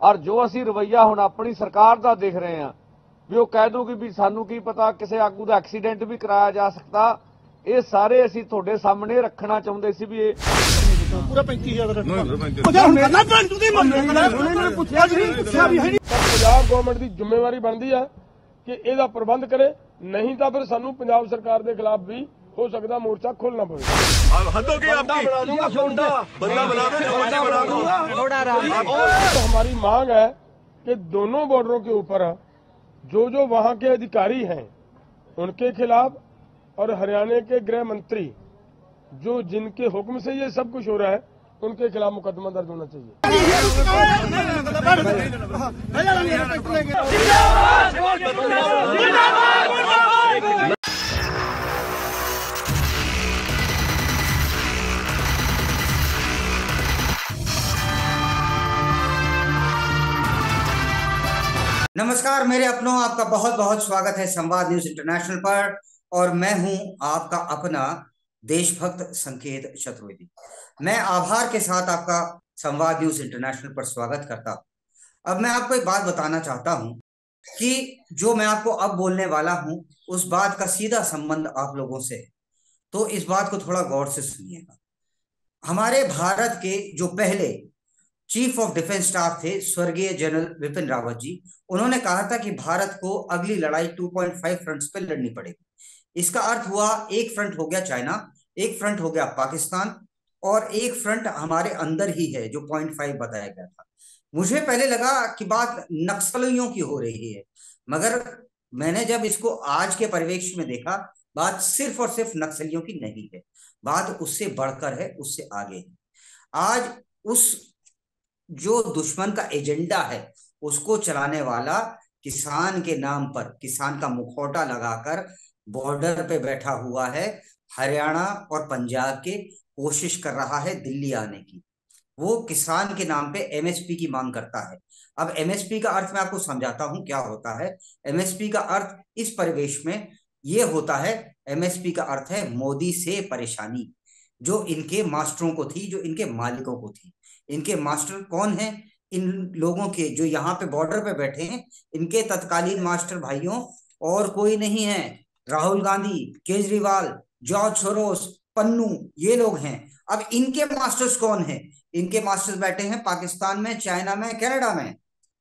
ਔਰ ਜੋ ਅਸੀਂ ਰਵੱਈਆ ਹੁਣ ਆਪਣੀ ਸਰਕਾਰ ਦਾ ਦੇਖ ਰਹੇ ਹਾਂ ਵੀ ਉਹ ਕਹਿ ਦੂਗੀ ਵੀ ਸਾਨੂੰ ਕੀ ਪਤਾ ਕਿਸੇ ਆਗੂ ਦਾ ਐਕਸੀਡੈਂਟ ਵੀ ਕਰਾਇਆ ਜਾ ਸਕਦਾ। ਇਹ ਸਾਰੇ ਅਸੀਂ ਤੁਹਾਡੇ ਸਾਹਮਣੇ ਰੱਖਣਾ ਚਾਹੁੰਦੇ ਸੀ ਵੀ ਇਹ पूरा 35,000 ਪੰਜਾਬ ਗਵਰਨਮੈਂਟ ਦੀ ਜ਼ਿੰਮੇਵਾਰੀ ਬਣਦੀ ਹੈ ਕਿ ਇਹਦਾ ਪ੍ਰਬੰਧ ਕਰੇ, ਨਹੀਂ ਤਾਂ ਫਿਰ ਸਾਨੂੰ ਪੰਜਾਬ ਸਰਕਾਰ ਦੇ ਖਿਲਾਫ ਵੀ हो सकता मोर्चा खोलना पड़ेगा। हद हो गई आपकी, बंदा बना दो। तो हमारी मांग है कि दोनों बॉर्डरों के ऊपर जो जो वहां के अधिकारी हैं उनके खिलाफ और हरियाणा के गृह मंत्री जो जिनके हुक्म से ये सब कुछ हो रहा है उनके खिलाफ मुकदमा दर्ज होना चाहिए। नमस्कार मेरे अपनों, आपका बहुत बहुत स्वागत है संवाद न्यूज इंटरनेशनल पर। और मैं हूं आपका अपना देशभक्त संकेत चतुर्वेदी। मैं आभार के साथ आपका संवाद न्यूज इंटरनेशनल पर स्वागत करता हूं। अब मैं आपको एक बात बताना चाहता हूं कि जो मैं आपको अब बोलने वाला हूं उस बात का सीधा संबंध आप लोगों से है, तो इस बात को थोड़ा गौर से सुनिएगा। हमारे भारत के जो पहले चीफ ऑफ डिफेंस स्टाफ थे स्वर्गीय जनरल विपिन रावत जी, उन्होंने कहा था कि भारत को अगली लड़ाई 2.5 फ्रंट्स पर लड़नी पड़ेगी। इसका अर्थ हुआ एक फ्रंट हो गया चाइना, एक फ्रंट हो गया पाकिस्तान और एक फ्रंट हमारे अंदर ही है जो 0.5 बताया गया था। मुझे पहले लगा कि बात नक्सलियों की हो रही है, मगर मैंने जब इसको आज के परिवेश में देखा, बात सिर्फ और सिर्फ नक्सलियों की नहीं है, बात उससे बढ़कर है, उससे आगे है। आज उस जो दुश्मन का एजेंडा है उसको चलाने वाला किसान के नाम पर, किसान का मुखौटा लगाकर बॉर्डर पे बैठा हुआ है, हरियाणा और पंजाब के कोशिश कर रहा है दिल्ली आने की। वो किसान के नाम पे एमएसपी की मांग करता है। अब एमएसपी का अर्थ मैं आपको समझाता हूं क्या होता है। एमएसपी का अर्थ इस परिवेश में ये होता है, एमएसपी का अर्थ है मोदी से परेशानी, जो इनके मास्टरों को थी, जो इनके मालिकों को थी। इनके मास्टर कौन हैं? इन लोगों के जो यहाँ पे बॉर्डर पे बैठे हैं, इनके तत्कालीन मास्टर भाइयों और कोई नहीं है। राहुल गांधी, केजरीवाल, जॉर्ज सोरोस, पन्नू, ये लोग हैं। अब इनके मास्टर्स कौन हैं? इनके मास्टर्स बैठे हैं पाकिस्तान में, चाइना में, कनाडा में।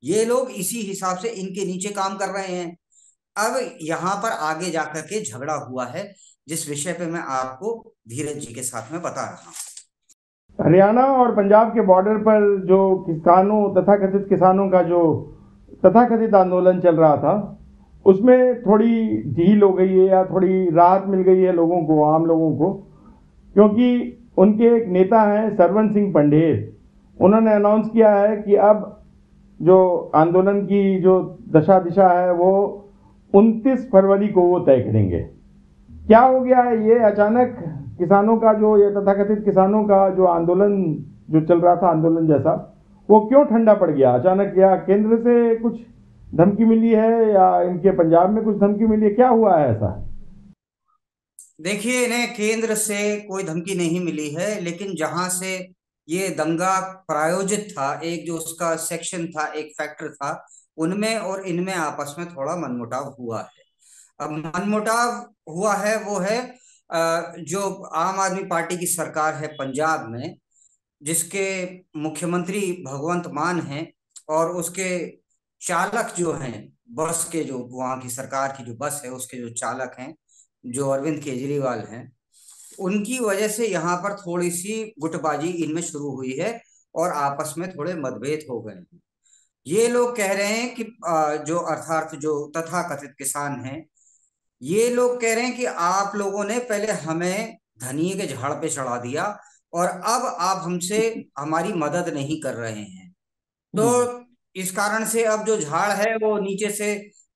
ये लोग इसी हिसाब से इनके नीचे काम कर रहे हैं। अब यहाँ पर आगे जाकर के झगड़ा हुआ है, जिस विषय पे मैं आपको धीरज जी के साथ में बता रहा हूँ। हरियाणा और पंजाब के बॉर्डर पर जो किसानों तथाकथित किसानों का जो तथाकथित आंदोलन चल रहा था, उसमें थोड़ी ढील हो गई है या थोड़ी राहत मिल गई है लोगों को, आम लोगों को, क्योंकि उनके एक नेता हैं सरवन सिंह पंढेर। उन्होंने अनाउंस किया है कि अब जो आंदोलन की जो दशा दिशा है वो 29 फरवरी को वो तय करेंगे। क्या हो गया है ये अचानक किसानों का जो ये तथाकथित किसानों का जो आंदोलन जो चल रहा था, आंदोलन जैसा, वो क्यों ठंडा पड़ गया अचानक? या केंद्र से कुछ धमकी मिली है या इनके पंजाब में कुछ धमकी मिली है? क्या हुआ है ऐसा? देखिए, इन्हें केंद्र से कोई धमकी नहीं मिली है, लेकिन जहां से ये दंगा प्रायोजित था, एक जो उसका सेक्शन था, एक फैक्टर था, उनमें और इनमें आपस में थोड़ा मनमुटाव हुआ है। अब मनमुटाव हुआ है वो है जो आम आदमी पार्टी की सरकार है पंजाब में, जिसके मुख्यमंत्री भगवंत मान हैं और उसके चालक जो हैं बस के, जो वहाँ की सरकार की जो बस है उसके जो चालक हैं जो अरविंद केजरीवाल हैं, उनकी वजह से यहाँ पर थोड़ी सी गुटबाजी इनमें शुरू हुई है और आपस में थोड़े मतभेद हो गए हैं। ये लोग कह रहे हैं कि जो अर्थात जो तथाकथित किसान हैं, ये लोग कह रहे हैं कि आप लोगों ने पहले हमें धनिये के झाड़ पे चढ़ा दिया और अब आप हमसे हमारी मदद नहीं कर रहे हैं, तो इस कारण से अब जो झाड़ है वो नीचे से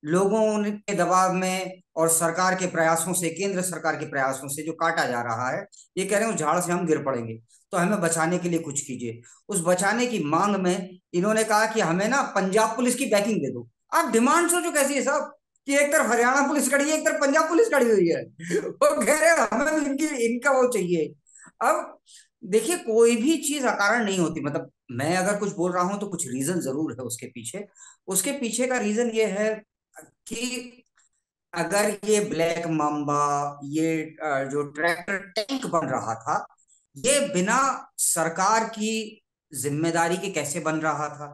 लोगों के दबाव में और सरकार के प्रयासों से, केंद्र सरकार के प्रयासों से जो काटा जा रहा है, ये कह रहे हैं उस झाड़ से हम गिर पड़ेंगे, तो हमें बचाने के लिए कुछ कीजिए। उस बचाने की मांग में इन्होंने कहा कि हमें ना पंजाब पुलिस की बैकिंग दे दो। आप डिमांड सोचो कैसी है साहब, कि एक तरफ हरियाणा पुलिस खड़ी है, एक तरफ पंजाब पुलिस खड़ी हुई है, वो कह रहे हैं हमें इनका वो चाहिए। अब देखिए, कोई भी चीज अकारण नहीं होती। मतलब मैं अगर कुछ बोल रहा हूं तो कुछ रीजन जरूर है उसके पीछे। उसके पीछे का रीजन ये है कि अगर ये ब्लैक माम्बा, ये जो ट्रैक्टर टैंक बन रहा था, ये बिना सरकार की जिम्मेदारी के कैसे बन रहा था?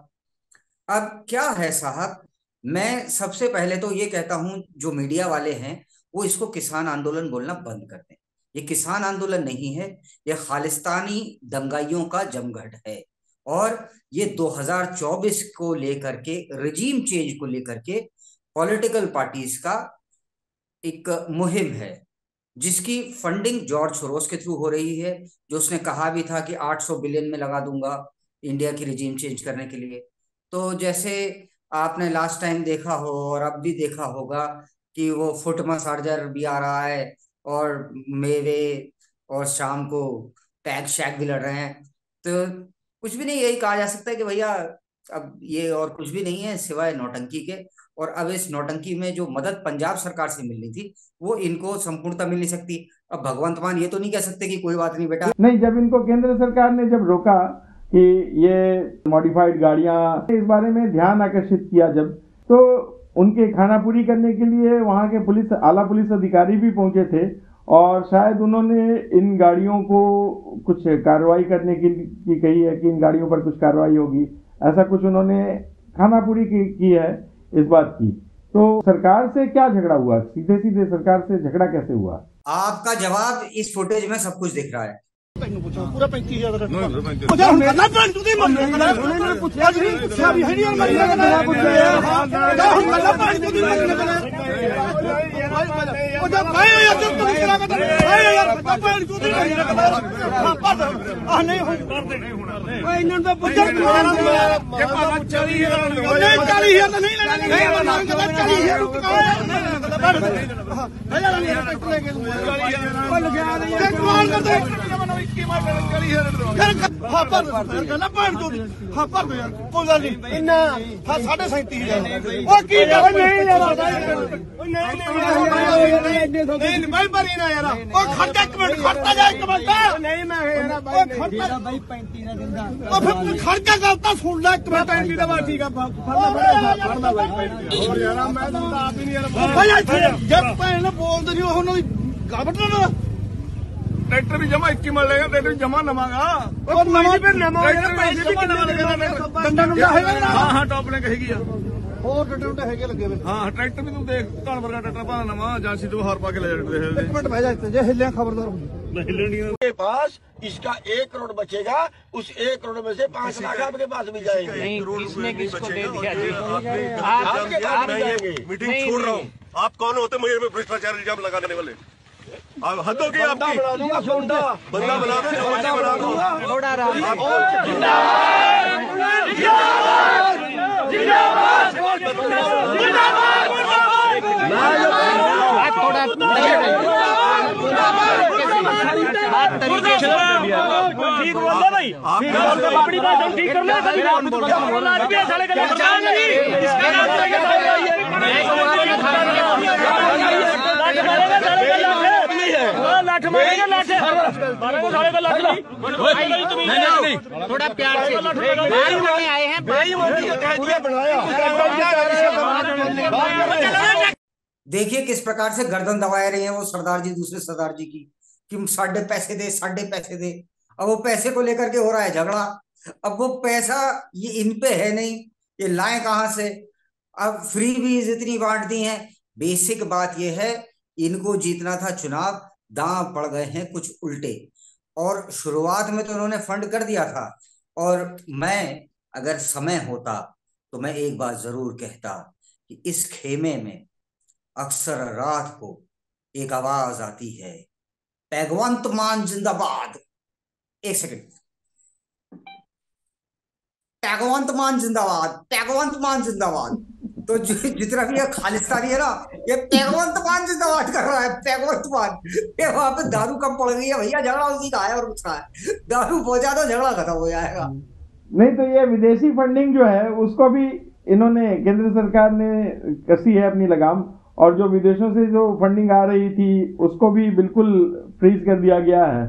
अब क्या है साहब, मैं सबसे पहले तो ये कहता हूं, जो मीडिया वाले हैं वो इसको किसान आंदोलन बोलना बंद कर दें। ये किसान आंदोलन नहीं है, ये खालिस्तानी दंगाइयों का जमघट है। और ये 2024 को लेकर के, रिजीम चेंज को लेकर के पॉलिटिकल पार्टीज का एक मुहिम है, जिसकी फंडिंग जॉर्ज सोरोस के थ्रू हो रही है, जो उसने कहा भी था कि 800 बिलियन में लगा दूंगा इंडिया की रिजीम चेंज करने के लिए। तो जैसे आपने लास्ट टाइम देखा हो और अब भी देखा होगा कि वो फुट मसाजर भी आ रहा है, और मेवे, और शाम को टैग शैग भी लड़ रहे हैं। तो कुछ भी नहीं, यही कहा जा सकता है कि भैया अब ये और कुछ भी नहीं है सिवाय नौटंकी के। और अब इस नौटंकी में जो मदद पंजाब सरकार से मिलनी थी वो इनको संपूर्णता मिल नहीं सकती। अब भगवंत मान ये तो नहीं कह सकते कि कोई बात नहीं बेटा। नहीं, जब इनको केंद्र सरकार ने जब रोका कि ये मॉडिफाइड गाड़ियां, इस बारे में ध्यान आकर्षित किया जब, तो उनके खानापुरी करने के लिए वहां के पुलिस, आला पुलिस अधिकारी भी पहुंचे थे, और शायद उन्होंने इन गाड़ियों को कुछ कार्रवाई करने की कही है कि इन गाड़ियों पर कुछ कार्रवाई होगी, ऐसा कुछ उन्होंने खानापुरी की है इस बात की। तो सरकार से क्या झगड़ा हुआ? सीधे सीधे सरकार से झगड़ा कैसे हुआ? आपका जवाब इस फुटेज में सब कुछ दिख रहा है। पूरा 35,000 ਦਾ ਉਹ ਜਾ ਹੁਣ ਗੱਲਾਂ ਭੈਣ ਤੂੰ ਦੀ ਮੰਨ ਲੈ ਪੁੱਛਿਆ ਜੀ ਪੁੱਛਿਆ ਵੀ ਹੈ ਨਹੀਂ ਮੰਨ ਲੈ ਗੱਲਾਂ ਪੁੱਛਿਆ ਜਾ ਹੁਣ ਗੱਲਾਂ ਭੈਣ ਤੂੰ ਦੀ ਮੰਨ ਲੈ ਉਹ ਜਾ ਭਾਈ ਯਾਰ ਤੂੰ ਕਰਾ ਕੇ ਭਾਈ ਯਾਰ ਭੈਣ ਤੂੰ ਦੀ ਆ ਨਹੀਂ ਹੁਣ ਕਰਦੇ ਨਹੀਂ ਹੁਣ ਓਏ ਇਹਨਾਂ ਨੂੰ ਪੁੱਛਿਆ ਕਿ ਮਾਰਾ 40,000 ਤਾਂ ਨਹੀਂ ਲੈਣਾ ਨਹੀਂ ਮੰਨ ਗੱਲਾਂ 40,000 ਨੂੰ ਉਹ ਲਗਿਆ ਨਹੀਂ ਕਮਾਲ ਕਰਦੇ ਹਾਂ ਭਰ ਗੱਲਾਂ ਭੈਣ ਤੂੰ ਹਾਂ ਭਰ ਦੋ ਯਾਰ ਕੋਈ ਗੱਲ ਨਹੀਂ ਇੰਨਾ ਹਾਂ 37,500 ਉਹ ਕੀ ਕਰ ਨਹੀਂ ਯਾਰ ਨਹੀਂ ਮੈਂ ਭਰੀ ਨਾ ਯਾਰ ਉਹ ਖਰਚਾ ਇੱਕ ਮਿੰਟ ਖਰਚਾ ਜਾ ਇੱਕ ਮਿੰਟ ਨਹੀਂ ਮੈਂ ਯਾਰ ਬਾਈ 35 ਦਾ ਦਿੰਦਾ ਉਹ ਫਿਰ ਤੂੰ ਖਰਚਾ ਕਰਤਾ ਸੁਣ ਲੈ ਇੱਕ ਮਿੰਟ 35 ਦਾ ਵਾ ਠੀਕ ਆ ਫੜਦਾ ਬਾਈ ਹੋਰ ਯਾਰ ਮੈਂ ਤਾਂ ਆਪ ਹੀ ਨਹੀਂ ਯਾਰ ਭਾਈ ਇੱਥੇ ਜੇ ਭੈਣ ਬੋਲਦੇ ਨਹੀਂ ਉਹਨਾਂ ਦੀ ਗਾਬਟ ਨਾ ट्रैक्टर भी जमा 21 मिल लेगा, ट्रैक्टर जमा नवागा और नवा फिर नवा पैसे भी कितना लगेगा डंडा डंडा हैगा ना। हां हां टॉप ने कहेगी यार और डंडा डंडा हैगे लगे हुए। हां ट्रैक्टर भी तू देख कान वर्गा ट्रैक्टर पा नवा जांसी तो हार पा के ले जाते हैं। एक मिनट भाई जाते जे हिलने खबरदार हो हिलनी के पास इसका 1 करोड़ बचेगा, उस 1 करोड़ में से 5 लाख आपके पास भी जाएंगे। नहीं किसने किसको दे दिया जी? आपके पास जाएंगे। मीटिंग छोड़ रहा हूँ। आप कौन होते मुझे भ्रष्टाचार इल्जाम लगाने वाले? हद हो गई आपकी। बना दूंगा बंदा बना दो, बना दूंगा थोड़ा ठीक बोलते भाई, अपनी बात ठीक कर थोड़ा प्यार से आए हैं देखिए किस प्रकार से गर्दन दबाए रहे हैं वो सरदार जी दूसरे सरदार जी की, कि साढ़े पैसे दे। अब वो पैसे को लेकर के हो रहा है झगड़ा। अब वो पैसा ये इन पे है नहीं, ये लाए कहां से? अब फ्री भी इतनी बांट दी है। बेसिक बात ये है, इनको जीतना था चुनाव, दांव पड़ गए हैं कुछ उल्टे। और शुरुआत में तो उन्होंने फंड कर दिया था, और मैं अगर समय होता तो मैं एक बात जरूर कहता कि इस खेमे में अक्सर रात को एक आवाज आती है, भगवंत मान जिंदाबाद। एक सेकंड, भगवंत मान जिंदाबाद। तो जितना भी खालिस्तानी है ना, ये भगवंत मान जिंदाबाद कर रहा है, भगवंत मान। ये वहां पे दारू कम पड़ गई है भैया, झगड़ा उसी का है और कुछ है। दारू पहुंचा तो झगड़ा खत्म हो जाएगा। नहीं तो ये विदेशी फंडिंग जो है उसको भी इन्होंने, केंद्र सरकार ने कसी है अपनी लगाम, और जो विदेशों से जो फंडिंग आ रही थी उसको भी बिल्कुल फ्रीज कर दिया गया है।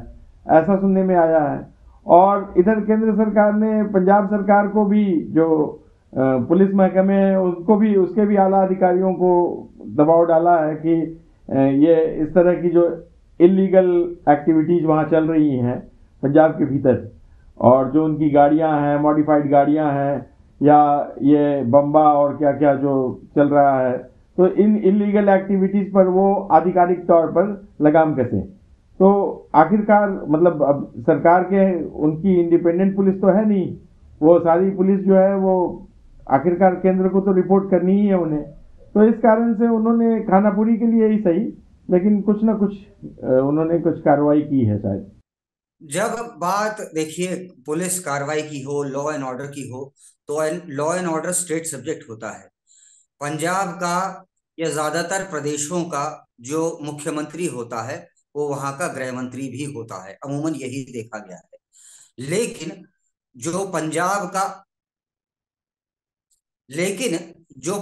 ऐसा सुनने में आया है। और इधर केंद्र सरकार ने पंजाब सरकार को भी, जो पुलिस महकमे है, उसको भी, उसके भी आला अधिकारियों को दबाव डाला है कि ये इस तरह की जो इलीगल एक्टिविटीज वहाँ चल रही हैं पंजाब के भीतर, और जो उनकी गाड़ियाँ हैं, मॉडिफाइड गाड़ियाँ हैं, या ये बम्बा और क्या क्या जो चल रहा है, तो इन इलीगल एक्टिविटीज पर वो आधिकारिक तौर पर लगाम कसें। तो आखिरकार मतलब अब सरकार के, उनकी इंडिपेंडेंट पुलिस तो है नहीं, वो सारी पुलिस जो है वो आखिरकार केंद्र को तो रिपोर्ट करनी ही है उन्हें। तो इस कारण से उन्होंने खानापुरी के लिए ही सही, लेकिन कुछ ना कुछ उन्होंने कुछ कार्रवाई की है शायद। जब बात देखिए पुलिस कार्रवाई की हो, लॉ एंड ऑर्डर की हो, तो law and order state subject होता है। पंजाब का या ज्यादातर प्रदेशों का जो मुख्यमंत्री होता है वो वहां का गृह मंत्री भी होता है, अमूमन यही देखा गया है। लेकिन जो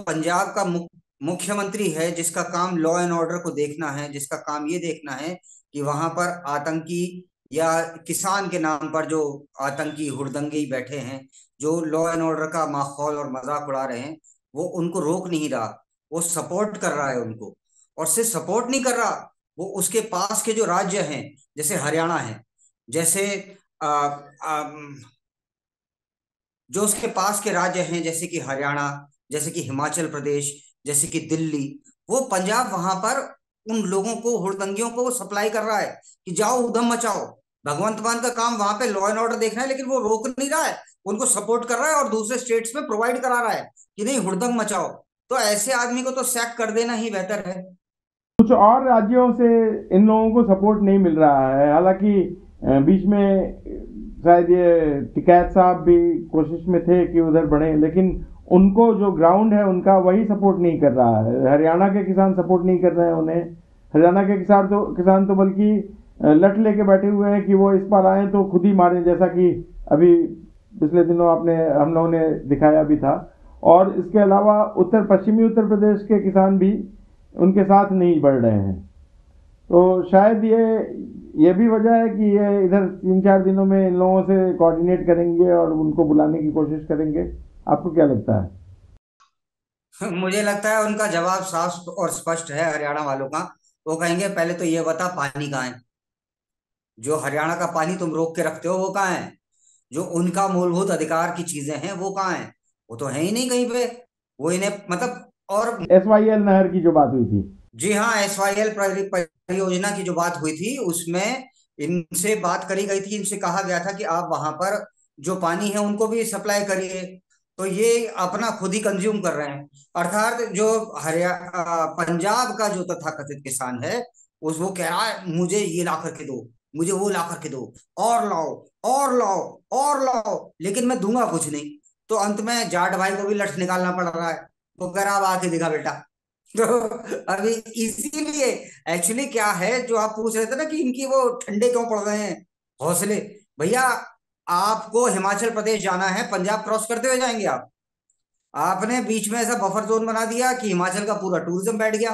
पंजाब का मुख्यमंत्री है, जिसका काम लॉ एंड ऑर्डर को देखना है, जिसका काम ये देखना है कि वहां पर आतंकी या किसान के नाम पर जो आतंकी हुड़दंगी बैठे हैं, जो लॉ एंड ऑर्डर का माहौल और मजाक उड़ा रहे हैं, वो उनको रोक नहीं रहा, वो सपोर्ट कर रहा है उनको। और सिर्फ सपोर्ट नहीं कर रहा, वो उसके पास के जो राज्य हैं, जैसे हरियाणा है, जैसे जो उसके पास के राज्य हैं, जैसे कि हरियाणा, जैसे कि हिमाचल प्रदेश, जैसे कि दिल्ली, वो पंजाब वहां पर उन लोगों को, हुड़दंगियों को वो सप्लाई कर रहा है कि जाओ उधम मचाओ। भगवंत मान का काम वहां पे लॉ एंड ऑर्डर देखना है, लेकिन वो रोक नहीं रहा है, उनको सपोर्ट कर रहा है और दूसरे स्टेट्स में प्रोवाइड करा रहा है कि नहीं हुड़दंग मचाओ। तो ऐसे आदमी को तो सैक कर देना ही बेहतर है। कुछ और राज्यों से इन लोगों को सपोर्ट नहीं मिल रहा है। हालांकि बीच में शायद ये टिकैत साहब भी कोशिश में थे कि उधर बढ़े, लेकिन उनको जो ग्राउंड है उनका वही सपोर्ट नहीं कर रहा है। हरियाणा के किसान सपोर्ट नहीं कर रहे हैं उन्हें। हरियाणा के किसान तो बल्कि लट लेके बैठे हुए हैं कि वो इस बार आए तो खुद ही मारें, जैसा कि अभी पिछले दिनों हम लोगों ने दिखाया भी था। और इसके अलावा पश्चिमी उत्तर प्रदेश के किसान भी उनके साथ नहीं बढ़ रहे हैं। तो शायद ये भी वजह है कि ये इधर 3-4 दिनों में इन लोगों से कोऑर्डिनेट करेंगे और उनको बुलाने की कोशिश करेंगे। आपको क्या लगता है? मुझे लगता है उनका जवाब साफ और स्पष्ट है हरियाणा वालों का। वो कहेंगे पहले तो ये बता पानी कहाँ है, जो हरियाणा का पानी तुम रोक के रखते हो वो कहाँ है, जो उनका मूलभूत अधिकार की चीजें हैं वो कहाँ है, वो तो है ही नहीं कहीं पे। वो इन्हें मतलब, और SYL नहर की जो बात हुई थी, जी हाँ, SYL परियोजना की जो बात हुई थी, उसमें इनसे बात करी गई थी, इनसे कहा गया था कि आप वहां पर जो पानी है उनको भी सप्लाई करिए। तो ये अपना खुद ही कंज्यूम कर रहे हैं। अर्थात जो पंजाब का जो तथाकथित किसान है, वो कह रहा है मुझे ये ला करके दो, मुझे वो ला करके दो, और लाओ और लाओ और लाओ, लेकिन मैं दूंगा कुछ नहीं। तो अंत में जाट भाई को भी लठ निकालना पड़ रहा है। तो कह रहा अब आके दिखा बेटा। तो अभी इसीलिए एक्चुअली क्या है जो आप पूछ रहे थे ना कि इनकी वो ठंडे क्यों पड़ रहे हैं हौसले। भैया आपको हिमाचल प्रदेश जाना है, पंजाब क्रॉस करते हुए जाएंगे आप। आपने बीच में ऐसा बफर जोन बना दिया कि हिमाचल का पूरा टूरिज्म बैठ गया।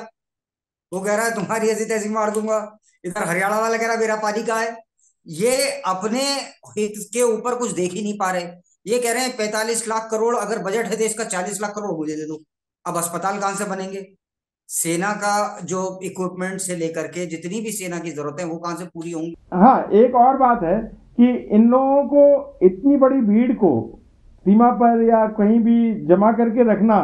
वो कह रहा है तुम्हारी ऐसी तैसी मार दूंगा। इधर हरियाणा वाला कह रहा है मेरा पानी का है। ये अपने हित के ऊपर कुछ देख ही नहीं पा रहे। ये कह रहे हैं 45 लाख करोड़ अगर बजट है देश का, 40 लाख करोड़ मुझे दे दो। अब अस्पताल कहां से बनेंगे? सेना का जो इक्विपमेंट से लेकर के जितनी भी सेना की जरूरत है वो कहां से पूरी होंगी? हाँ, एक और बात है कि इन लोगों को इतनी बड़ी भीड़ को सीमा पर या कहीं भी जमा करके रखना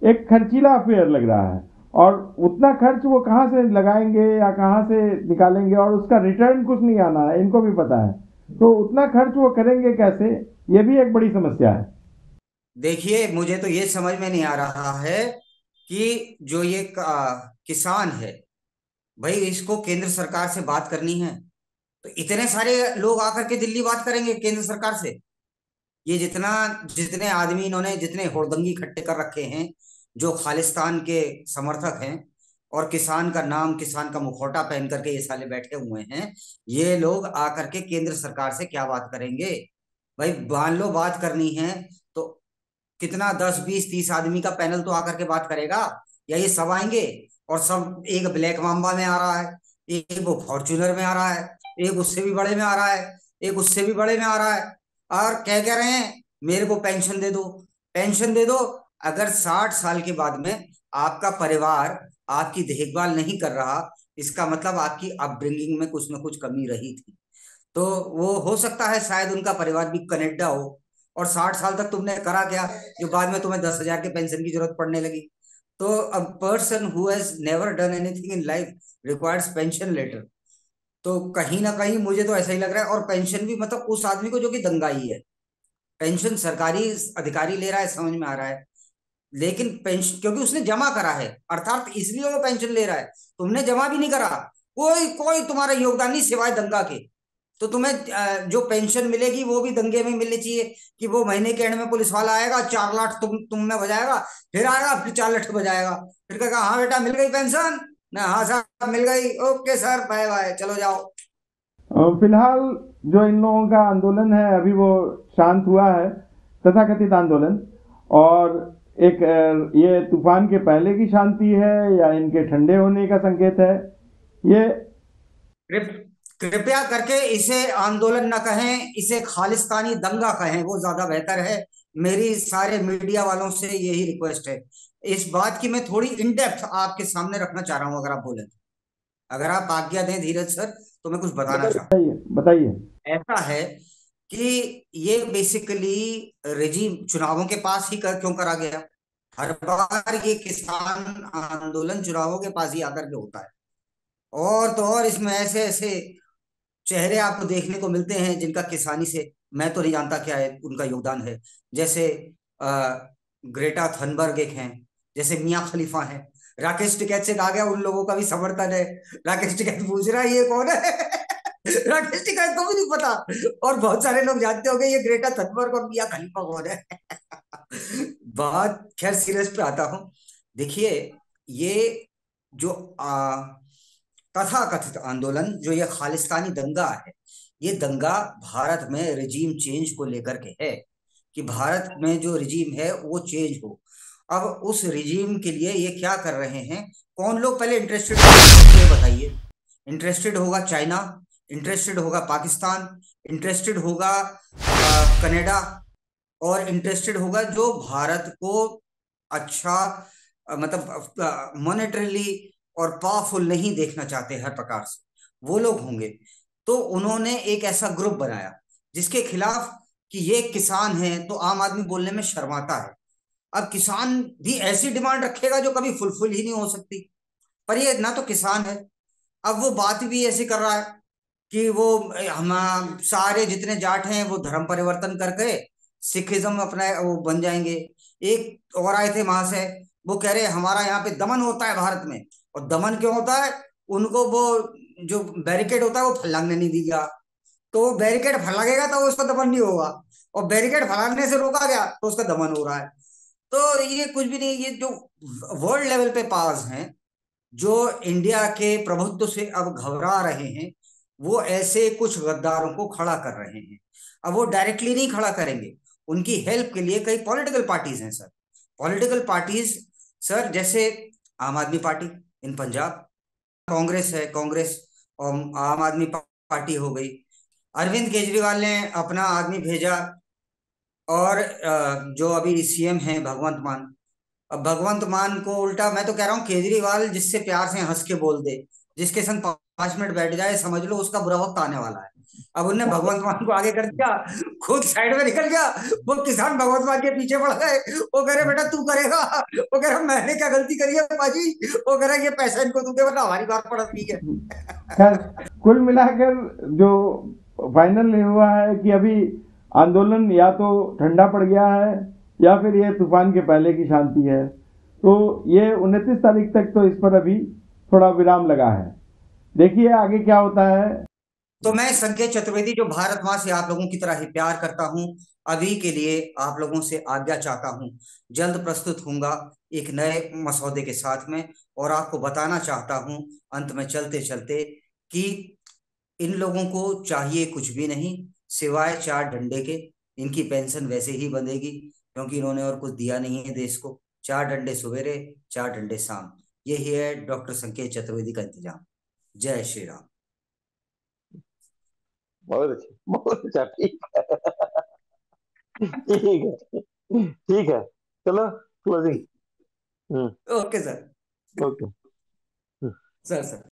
एक खर्चीला अफेयर लग रहा है। और उतना खर्च वो कहाँ से लगाएंगे या कहाँ से निकालेंगे, और उसका रिटर्न कुछ नहीं आना है, इनको भी पता है। तो उतना खर्च वो करेंगे कैसे, ये भी एक बड़ी समस्या है। देखिए मुझे तो ये समझ में नहीं आ रहा है कि जो ये किसान है, भाई इसको केंद्र सरकार से बात करनी है तो इतने सारे लोग आकर के दिल्ली बात करेंगे केंद्र सरकार से? ये जितने आदमी इन्होंने जितने हुड़दंगी इकट्ठे कर रखे हैं, जो खालिस्तान के समर्थक हैं और किसान का नाम, किसान का मुखौटा पहन करके ये साले बैठे हुए हैं, ये लोग आकर के केंद्र सरकार से क्या बात करेंगे? भाई मान लो बात करनी है तो कितना 10, 20, 30 आदमी का पैनल तो आकर के बात करेगा, या ये सब आएंगे और सब एक ब्लैक मांबा में आ रहा है, एक वो फॉर्च्यूनर में आ रहा है, एक उससे भी बड़े में आ रहा है, एक उससे भी बड़े में आ रहा है। और कह रहे हैं मेरे को पेंशन दे दो, पेंशन दे दो। अगर 60 साल के बाद में आपका परिवार आपकी देखभाल नहीं कर रहा, इसका मतलब आपकी अपब्रिंगिंग में कुछ ना कुछ कमी रही थी। तो वो हो सकता है शायद उनका परिवार भी कनाडा हो, और 60 साल तक तुमने करा क्या जो बाद में तुम्हें 10,000 के पेंशन की जरूरत पड़ने लगी। तो a person who has never done anything in life requires pension letter. तो कहीं ना कहीं मुझे तो ऐसा ही लग रहा है। और पेंशन भी मतलब उस आदमी को जो कि दंगाई है, पेंशन सरकारी अधिकारी ले रहा है, समझ में आ रहा है, लेकिन पेंशन क्योंकि उसने जमा करा है, अर्थात इसलिए वो पेंशन ले रहा है। तुमने जमा भी नहीं करा, कोई कोई तुम्हारा योगदान नहीं सिवाय दंगा के। तो तुम्हें जो पेंशन मिलेगी वो भी दंगे में मिलनी चाहिए, कि वो महीने के एंड में पुलिस वाला आएगा, 4 लाख तुम में बजाएगा, फिर आएगा फिर 4 लाख बजाएगा, फिर कहेगा हाँ बेटा मिल गई पेंशन ना, हाँ साहब मिल गई, ओके सर बाय बाय चलो जाओ। फिलहाल जो इन लोगों का आंदोलन है अभी वो शांत हुआ है, तथाकथित आंदोलन। और एक ये तूफान के पहले की शांति है या इनके ठंडे होने का संकेत है, ये कृपया करके इसे आंदोलन न कहें, इसे खालिस्तानी दंगा कहें, वो ज्यादा बेहतर है। मेरी सारे मीडिया वालों से यही रिक्वेस्ट है। इस बात की मैं थोड़ी इन डेप्थ आपके सामने रखना चाह रहा हूं, अगर आप बोले तो। अगर आप आज्ञा दें धीरज सर, तो मैं कुछ बताना चाहता बताइए बताइए। हूं। ऐसा है कि ये बेसिकली रेजिम चुनावों के पास ही क्यों करा गया। हर बार ये किसान आंदोलन चुनावों के पास ही आकर के होता है। और तो और इसमें ऐसे ऐसे चेहरे आपको देखने को मिलते हैं जिनका किसानी से मैं तो नहीं जानता क्या है उनका योगदान है। जैसे ग्रेटा थनबर्ग एक हैं, जैसे मियां खलीफा हैं। राकेश टिकैत से कहा गया उन लोगों का भी समर्थन है। राकेश टिकैत पूछ रहा है ये कौन है। राकेश टिकैत को भी नहीं पता, और बहुत सारे लोग जानते होंगे ये ग्रेटा थनबर्ग और मियां खलीफा कौन है। बात खैर सीरियस पे आता हूं। देखिए ये जो तथाकथित आंदोलन, जो ये खालिस्तानी दंगा है, ये दंगा भारत में रिजीम चेंज को लेकर के है, कि भारत में जो रिजीम है वो चेंज हो। अब उस रिजीम के लिए ये क्या कर रहे हैं, कौन लोग पहले इंटरेस्टेड ये बताइए। इंटरेस्टेड होगा चाइना, इंटरेस्टेड होगा पाकिस्तान, इंटरेस्टेड होगा कनाडा, और इंटरेस्टेड होगा जो भारत को अच्छा मतलब मॉनेटरीली और पावरफुल नहीं देखना चाहते हर प्रकार से, वो लोग होंगे। तो उन्होंने एक ऐसा ग्रुप बनाया जिसके खिलाफ कि ये किसान है, तो आम आदमी बोलने में शर्माता है। अब किसान भी ऐसी डिमांड रखेगा जो कभी फुलफिल ही नहीं हो सकती, पर ये ना तो किसान है। अब वो बात भी ऐसी कर रहा है कि वो हम सारे जितने जाट हैं वो धर्म परिवर्तन करके सिखिज्म अपना वो बन जाएंगे। एक और आए थे वहां से, वो कह रहे हमारा यहाँ पे दमन होता है भारत में। और दमन क्यों होता है, उनको वो जो बैरिकेड होता है वो फैलाने नहीं दिया, तो वो बैरिकेड फैलाएगा तो उसका दमन नहीं होगा, और बैरिकेड फैलाने से रोका गया तो उसका दमन हो रहा है। तो ये कुछ भी नहीं। ये जो वर्ल्ड लेवल पे पावर्स हैं जो इंडिया के प्रभुत्व से अब घबरा रहे हैं, वो ऐसे कुछ गद्दारों को खड़ा कर रहे हैं। अब वो डायरेक्टली नहीं खड़ा करेंगे, उनकी हेल्प के लिए कई पॉलिटिकल पार्टीज हैं सर। पॉलिटिकल पार्टीज सर जैसे आम आदमी पार्टी इन पंजाब, कांग्रेस है, कांग्रेस और आम आदमी पार्टी हो गई। अरविंद केजरीवाल ने अपना आदमी भेजा, और जो अभी सीएम हैं भगवंत मान। अब भगवंत मान को उल्टा मैं तो कह रहा हूँ केजरीवाल जिससे प्यार से हंस के बोल दे, जिसके संग 5 मिनट बैठ जाए, समझ लो उसका बुरा वक्त आने वाला है। अब उनने भगवंत मान को आगे कर दिया, खुद साइड में निकल गया। वो किसान भगवंत मान के पीछे पड़ गए। वो कह रहे बेटा तू करेगा, वो कह रहा मैंने क्या गलती करी है बाजी, वो कह रहा ये पैसा इनको तू दे वरना हमारी बात पड़ रही है। खैर कुल मिलाकर जो फाइनल हुआ है कि अभी आंदोलन या तो ठंडा पड़ गया है या फिर ये तूफान के पहले की शांति है। तो ये 29 तारीख तक तो इस पर अभी थोड़ा विराम लगा है, देखिए आगे क्या होता है। तो मैं संकेत चतुर्वेदी जो भारत माँ से आप लोगों की तरह ही प्यार करता हूँ, अभी के लिए आप लोगों से आज्ञा चाहता हूँ। जल्द प्रस्तुत होऊंगा एक नए मसौदे के साथ में, और आपको बताना चाहता हूँ अंत में चलते चलते कि इन लोगों को चाहिए कुछ भी नहीं सिवाय 4 डंडे के। इनकी पेंशन वैसे ही बंधेगी क्योंकि इन्होंने और कुछ दिया नहीं है देश को। 4 डंडे सवेरे, 4 डंडे शाम, यही है डॉक्टर संकेत चतुर्वेदी का इंतजाम। जय श्री राम। बहुत अच्छा, ठीक है, ठीक है, ठीक है, चलो closing. Okay sir. Okay. Sir